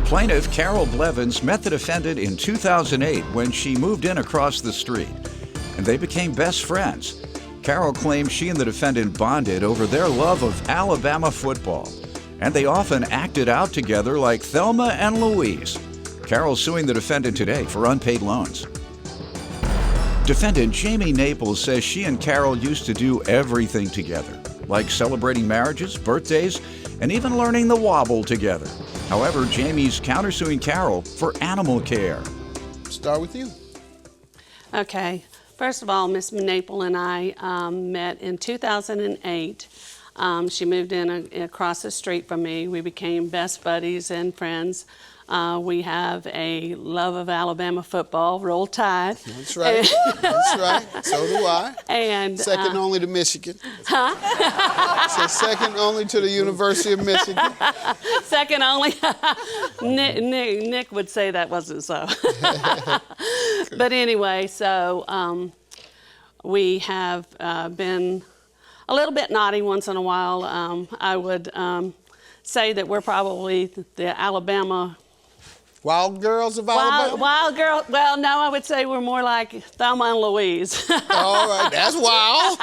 Plaintiff Carol Blevins met the defendant in 2008 when she moved in across the street, and they became best friends. Carol claims she and the defendant bonded over their love of Alabama football, and they often acted out together like Thelma and Louise. Carol's suing the defendant today for unpaid loans. Defendant Jamie Naples says she and Carol used to do everything together, like celebrating marriages, birthdays, and even learning the wobble together. However, Jamie's countersuing Carol for animal care. Start with you. Okay. First of all, Miss Naples and I met in 2008. She moved in across the street from me. We became best buddies and friends. We have a love of Alabama football, Roll Tide. That's right. That's right. So do I. And second only to Michigan. Huh? So second only to the University of Michigan. Second only. Nick would say that wasn't so. But anyway, so we have been a little bit naughty once in a while. I would say that we're probably the Alabama Wild girls of Alabama? Wild girl. Well, no, I would say we're more like Thelma and Louise. All right, that's wild.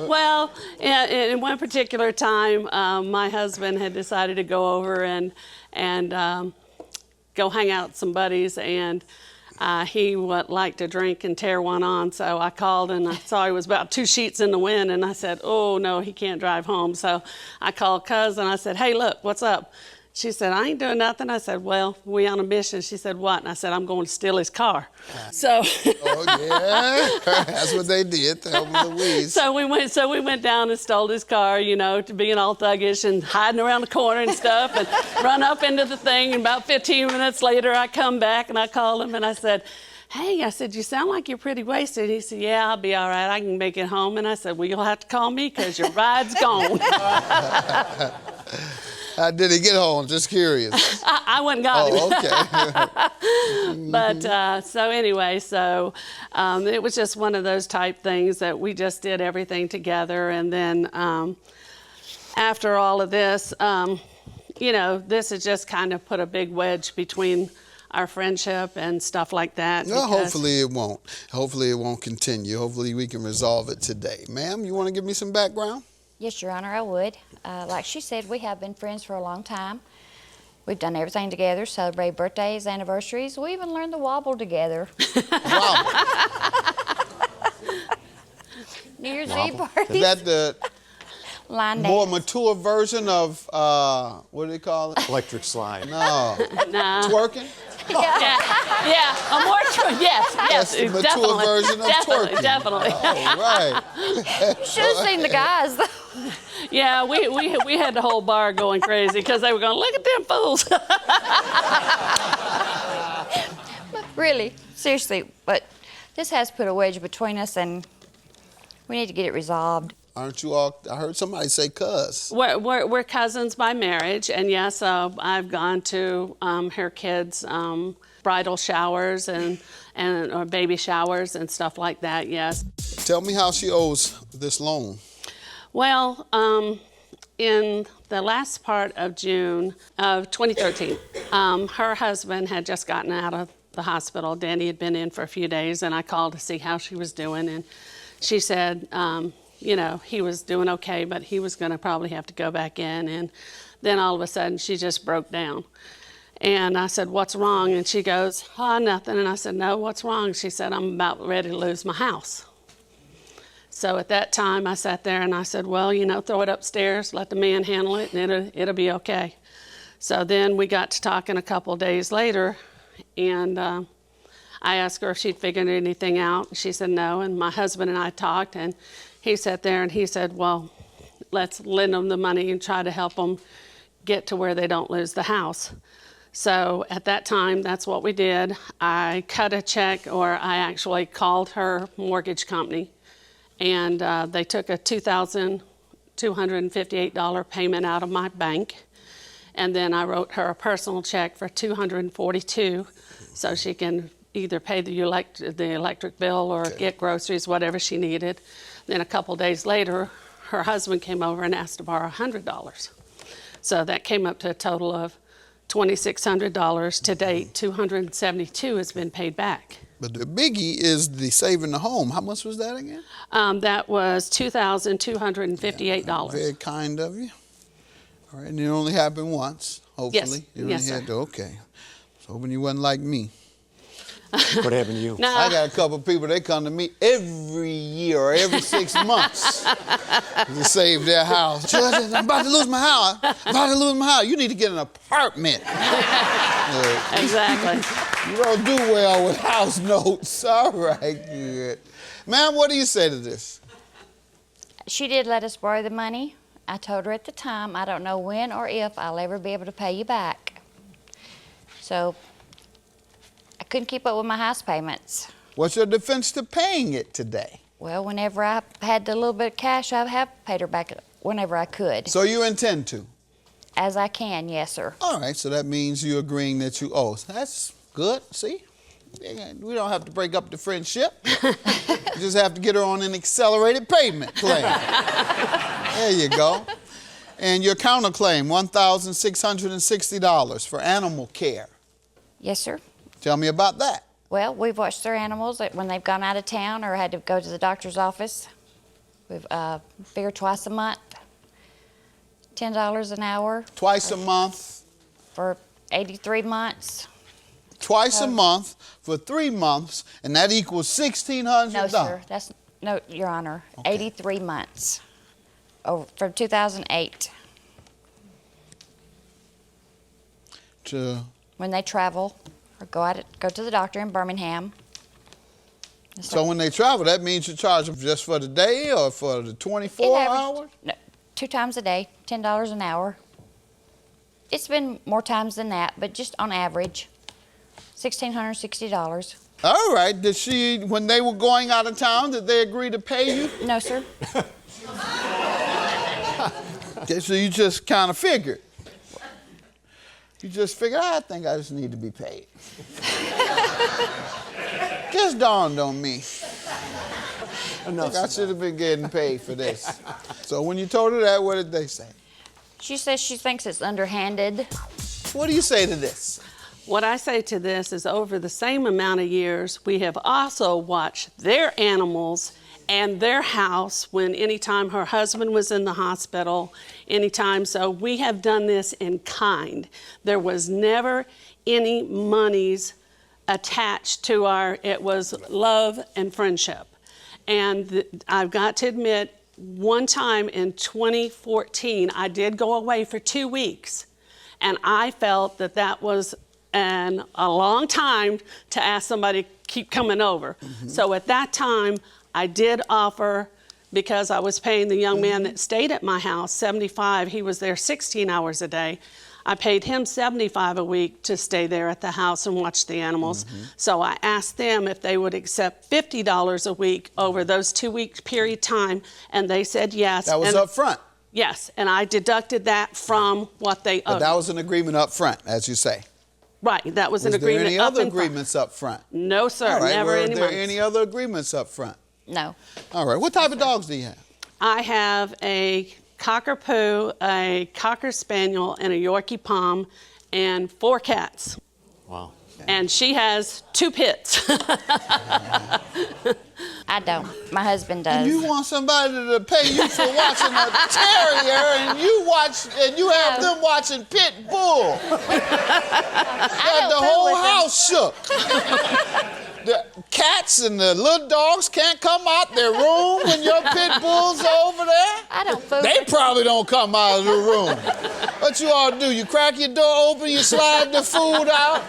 Well, in one particular time, my husband had decided to go over and go hang out with some buddies, and he would like to drink and tear one on. So I called and I saw he was about 2 sheets in the wind, and I said, oh no, he can't drive home. So I called Cuz and I said, hey, look, what's up? She said, I ain't doing nothing. I said, well, we on a mission. She said, what? And I said, I'm going to steal his car. So. Oh, yeah. That's what they did, Thelma and Louise. So we went down and stole his car, you know, to being all thuggish and hiding around the corner and stuff and run up into the thing. And about 15 minutes later, I come back and I called him and I said, hey, I said, you sound like you're pretty wasted. He said, yeah, I'll be all right. I can make it home. And I said, well, you'll have to call me because your ride's gone. How did he get home? Just curious. I went and got him. Okay. But so anyway, so it was just one of those type things that we just did everything together. And then after all of this, you know, this has just kind of put a big wedge between our friendship and stuff like that. No, hopefully it won't. Hopefully it won't continue. Hopefully we can resolve it today. Ma'am, you want to give me some background? Yes, Your Honor, I would. Like she said, we have been friends for a long time. We've done everything together, celebrated birthdays, anniversaries. We even learned the wobble together. Wobble. New Year's Eve parties. Is that the line more dance. mature version of, what do they call it? Electric slide. No. Nah. Twerking? Yeah, a more yes, That's the mature definitely, version of twerking. definitely. All right. You should have seen the guys, though. Yeah, we had the whole bar going crazy because they were going, look at them fools. But really, seriously, but this has put a wedge between us, and we need to get it resolved. Aren't you all, I heard somebody say cuz. We're cousins by marriage, and yes, I've gone to her kids' bridal showers and or baby showers and stuff like that, yes. Tell me how she owes this loan. Well, in the last part of June of 2013, her husband had just gotten out of the hospital. Danny had been in for a few days, and I called to see how she was doing, and she said, you know, he was doing okay, but he was going to probably have to go back in. And then all of a sudden, she just broke down. And I said, what's wrong? And she goes, oh, nothing. And I said, no, what's wrong? She said, I'm about ready to lose my house. So at that time, I sat there and I said, well, you know, throw it upstairs, let the man handle it, and it'll be okay. So then we got to talking a couple days later, and I asked her if she'd figured anything out. She said no, and my husband and I talked, and he sat there and he said, well, let's lend them the money and try to help them get to where they don't lose the house. So at that time, that's what we did. I cut a check, or I actually called her mortgage company, and they took a $2,258 payment out of my bank. And then I wrote her a personal check for $242 so she can either pay the electric bill or get groceries, whatever she needed. Then a couple days later, her husband came over and asked to borrow $100. So that came up to a total of $2,600. To date, $272 has been paid back. But the biggie is the saving the home. How much was that again? That was $2,258. Very kind of you. All right, and it only happened once, hopefully. Yes, yes, sir. Okay. So hoping you wasn't like me. What happened to you? No. I got a couple of people, they come to me every year or every 6 months to save their house. Judge, I'm about to lose my house. I'm about to lose my house. You need to get an apartment. Exactly. You don't do well with house notes. All right, good. Ma'am, what do you say to this? She did let us borrow the money. I told her at the time, I don't know when or if I'll ever be able to pay you back. So I couldn't keep up with my house payments. What's your defense to paying it today? Well, whenever I had the little bit of cash, I have paid her back whenever I could. So you intend to? As I can, yes, sir. All right, so that means you're agreeing that you owe. That's good, see? We don't have to break up the friendship. You just have to get her on an accelerated payment claim. There you go. And your counterclaim, $1,660 for animal care. Yes, sir. Tell me about that. Well, we've watched their animals when they've gone out of town or had to go to the doctor's office. We've figured twice a month, $10 an hour. Twice a month. For 83 months. Twice a month for 3 months, and that equals $1,600. No, sir. No, Your Honor. Okay. 83 months. From 2008. When they travel or go to the doctor in Birmingham. So when they travel, that means you charge them just for the day or for the 24 hours? No, 2 times a day, $10 an hour. It's been more times than that, but just on average, $1,660. All right. Did she, when they were going out of town, did they agree to pay you? No, sir. Okay, so you just kind of figured. You just figured, I think I just need to be paid. Just dawned on me. I think I should have been getting paid for this. So when you told her that, what did they say? She says she thinks it's underhanded. What do you say to this? What I say to this is over the same amount of years, we have also watched their animals and their house when anytime her husband was in the hospital, anytime. So we have done this in kind. There was never any monies attached to it was love and friendship. And I've got to admit, one time in 2014, I did go away for 2 weeks, and I felt that was a long time to ask somebody to keep coming over. Mm-hmm. So at that time, I did offer, because I was paying the young man that stayed at my house $75, he was there 16 hours a day. I paid him $75 a week to stay there at the house and watch the animals. Mm-hmm. So I asked them if they would accept $50 a week over those 2 week period time, and they said yes. That was up front? Yes, and I deducted that from what they owed. But that was an agreement up front, as you say. Right, that was an agreement. Was there any other agreements up front? No, sir, All right. never any money. Were there any other agreements up front? No. All right, what type of dogs do you have? I have a Cockapoo, a Cocker Spaniel, and a Yorkie Pom, and 4 cats. Wow. And she has 2 pits. I don't. My husband does. And you want somebody to pay you for watching a terrier, and you have them watching pit bull. Got the whole house shook. The cats and the little dogs can't come out their room when your pit bulls are over there? I don't fool They with probably don't come out of the room. What you all do? You crack your door open, you slide the food out,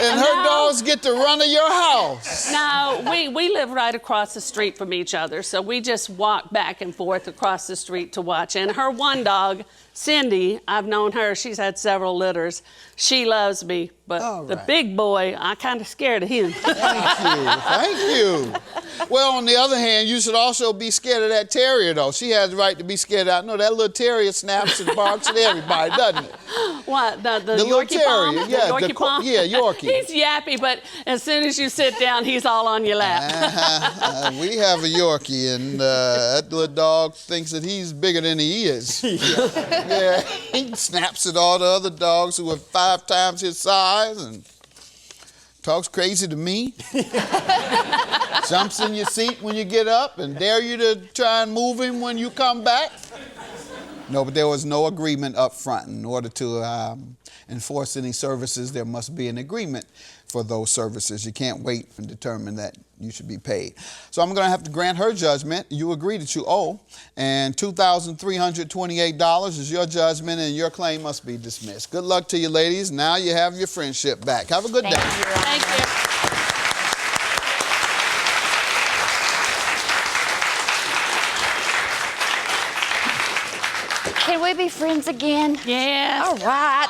and her dogs get to run to your house. No, we live right across the street from each other, so we just walk back and forth across the street to watch. And her one dog, Cindy, I've known her, she's had several litters. She loves me, but the big boy, I'm kind of scared of him. Thank you. Well, on the other hand, you should also be scared of that terrier, though. She has the right to be scared of. No, that little terrier snaps and barks at everybody, doesn't it? What, the little Yorkie Pom? terrier, yeah, the Yorkie Pom? Yeah, Yorkie. He's yappy, but as soon as you sit down, he's all on your lap. We have a Yorkie, and that little dog thinks that he's bigger than he is. Yeah, he snaps at all the other dogs who are 5 times his size and talks crazy to me. Jumps in your seat when you get up and dare you to try and move him when you come back. No, but there was no agreement up front. In order to enforce any services, there must be an agreement for those services. You can't wait and determine that you should be paid. So I'm going to have to grant her judgment. You agree that you owe, and $2,328 is your judgment, and your claim must be dismissed. Good luck to you, ladies. Now you have your friendship back. Have a good day. Thank you. Can we be friends again? Yes. All right.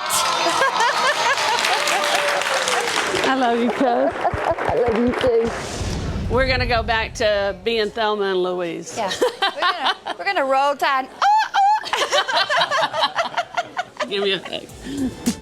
I love you, cuz. I love you too. We're going to go back to being Thelma and Louise. Yeah. We're gonna roll tide. Give me a hug.